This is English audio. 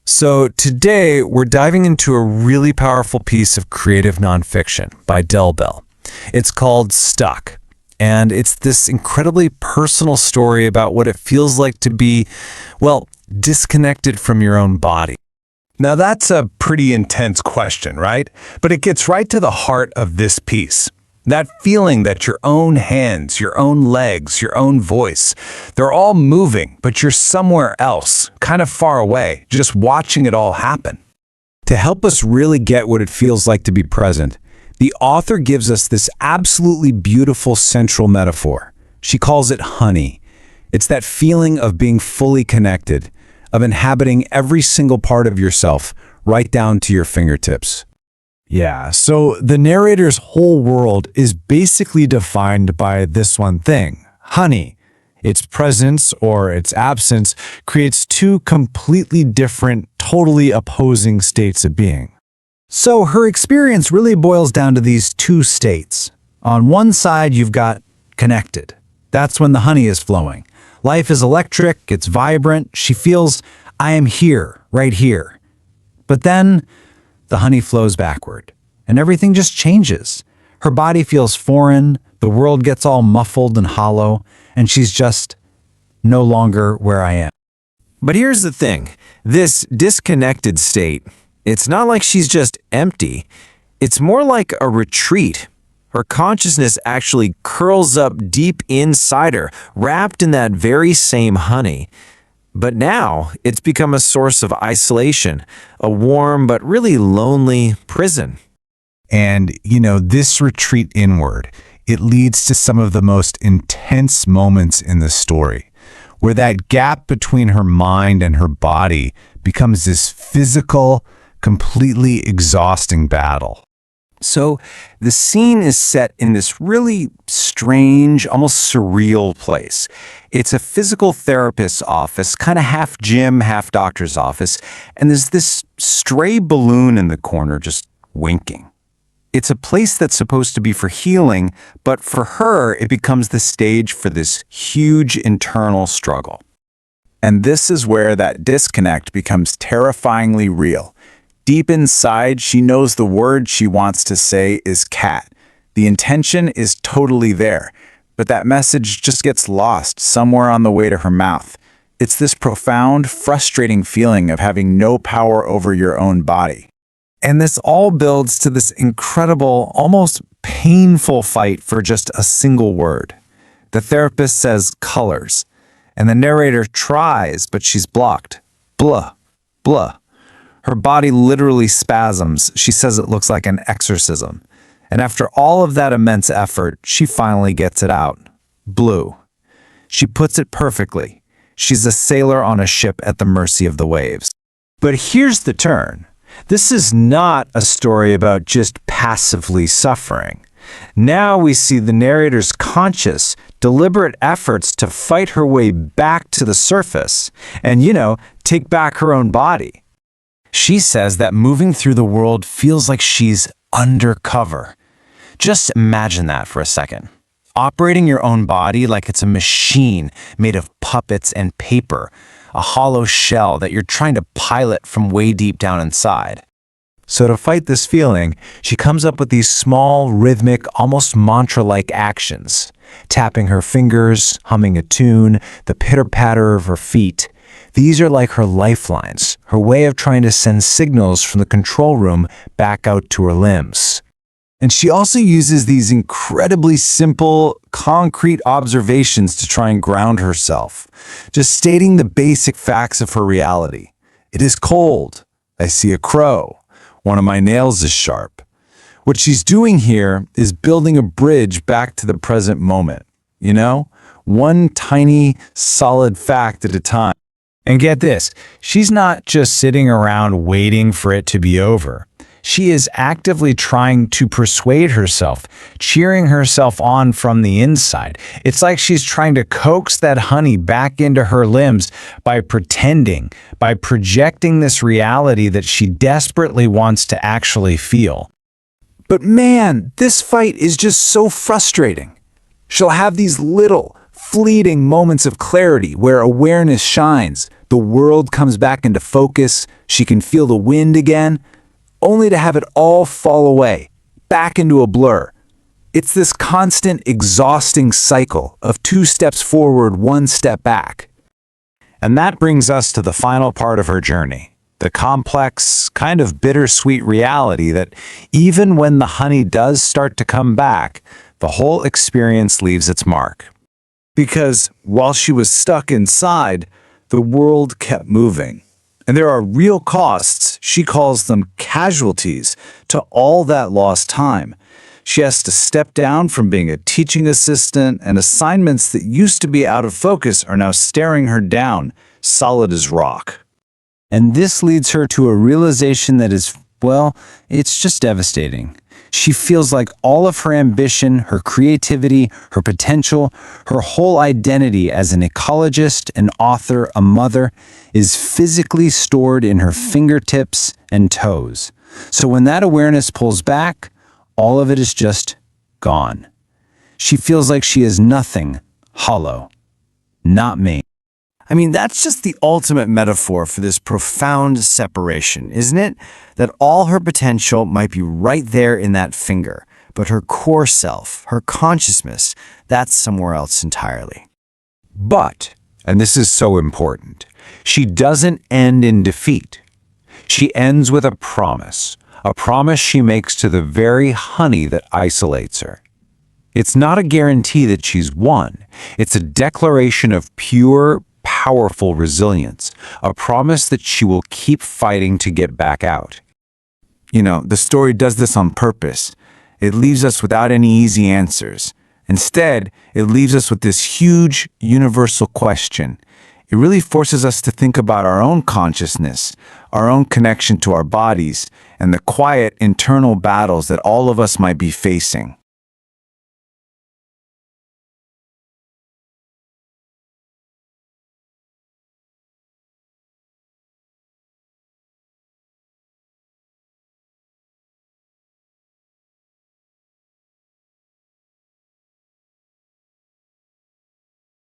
So today we're diving into a really powerful piece of creative nonfiction by Del Bell. It's called Stuck, and it's this incredibly personal story about what it feels like to be, well, disconnected from your own body. Now that's a pretty intense question, right? But it gets right to the heart of this piece. That feeling that your own hands, your own legs, your own voice, they're all moving, but you're somewhere else, kind of far away, just watching it all happen. To help us really get what it feels like to be present, the author gives us this absolutely beautiful central metaphor. She calls it honey. It's that feeling of being fully connected, of inhabiting every single part of yourself, right down to your fingertips. Yeah, so the narrator's whole world is basically defined by this one thing, honey. Its presence or its absence creates two completely different, totally opposing states of being. So her experience really boils down to these two states. On one side, you've got connected. That's when the honey is flowing. Life is electric, it's vibrant. She feels, I am here, right here. But then the honey flows backward, and everything just changes. Her body feels foreign, the world gets all muffled and hollow, and she's just no longer where I am. But here's the thing, this disconnected state, it's not like she's just empty. It's more like a retreat. Her consciousness actually curls up deep inside her, wrapped in that very same honey. But now it's become a source of isolation, a warm but really lonely prison. And, this retreat inward, it leads to some of the most intense moments in the story, where that gap between her mind and her body becomes this physical, completely exhausting battle. So the scene is set in this really strange, almost surreal place. It's a physical therapist's office, kind of half gym, half doctor's office, and there's this stray balloon in the corner just winking. It's a place that's supposed to be for healing, but for her, it becomes the stage for this huge internal struggle. And this is where that disconnect becomes terrifyingly real. Deep inside, she knows the word she wants to say is cat. The intention is totally there, but that message just gets lost somewhere on the way to her mouth. It's this profound, frustrating feeling of having no power over your own body. And this all builds to this incredible, almost painful fight for just a single word. The therapist says colors, and the narrator tries, but she's blocked. Blah, blah. Her body literally spasms. She says it looks like an exorcism. And after all of that immense effort, she finally gets it out. Blue. She puts it perfectly. She's a sailor on a ship at the mercy of the waves. But here's the turn. This is not a story about just passively suffering. Now we see the narrator's conscious, deliberate efforts to fight her way back to the surface and, take back her own body. She says that moving through the world feels like she's undercover. Just imagine that for a second. Operating your own body like it's a machine made of puppets and paper, a hollow shell that you're trying to pilot from way deep down inside. So to fight this feeling, she comes up with these small, rhythmic, almost mantra-like actions, tapping her fingers, humming a tune, the pitter-patter of her feet. These are like her lifelines, her way of trying to send signals from the control room back out to her limbs. And she also uses these incredibly simple, concrete observations to try and ground herself, just stating the basic facts of her reality. It is cold. I see a crow. One of my nails is sharp. What she's doing here is building a bridge back to the present moment, one tiny, solid fact at a time. And get this, she's not just sitting around waiting for it to be over. She is actively trying to persuade herself, cheering herself on from the inside. It's like she's trying to coax that honey back into her limbs by pretending, by projecting this reality that she desperately wants to actually feel. But man, this fight is just so frustrating. She'll have these little, fleeting moments of clarity where awareness shines, The world comes back into focus, she can feel the wind again, only to have it all fall away, back into a blur. It's this constant, exhausting cycle of 2 steps forward, 1 step back. And that brings us to the final part of her journey, the complex, kind of bittersweet reality that even when the honey does start to come back, the whole experience leaves its mark. Because while she was stuck inside, the world kept moving. And there are real costs, she calls them casualties, to all that lost time. She has to step down from being a teaching assistant, and assignments that used to be out of focus are now staring her down, solid as rock. And this leads her to a realization that is, well, it's just devastating. She feels like all of her ambition, her creativity, her potential, her whole identity as an ecologist, an author, a mother, is physically stored in her fingertips and toes. So when that awareness pulls back, all of it is just gone. She feels like she is nothing, hollow. Not me. I mean, that's just the ultimate metaphor for this profound separation, isn't it? That all her potential might be right there in that finger, but her core self, her consciousness, that's somewhere else entirely. But, and this is so important, she doesn't end in defeat. She ends with a promise she makes to the very honey that isolates her. It's not a guarantee that she's won. It's a declaration of pure, powerful resilience, a promise that she will keep fighting to get back out. You know, the story does this on purpose. It leaves us without any easy answers. Instead, it leaves us with this huge, universal question. It really forces us to think about our own consciousness, our own connection to our bodies, and the quiet internal battles that all of us might be facing.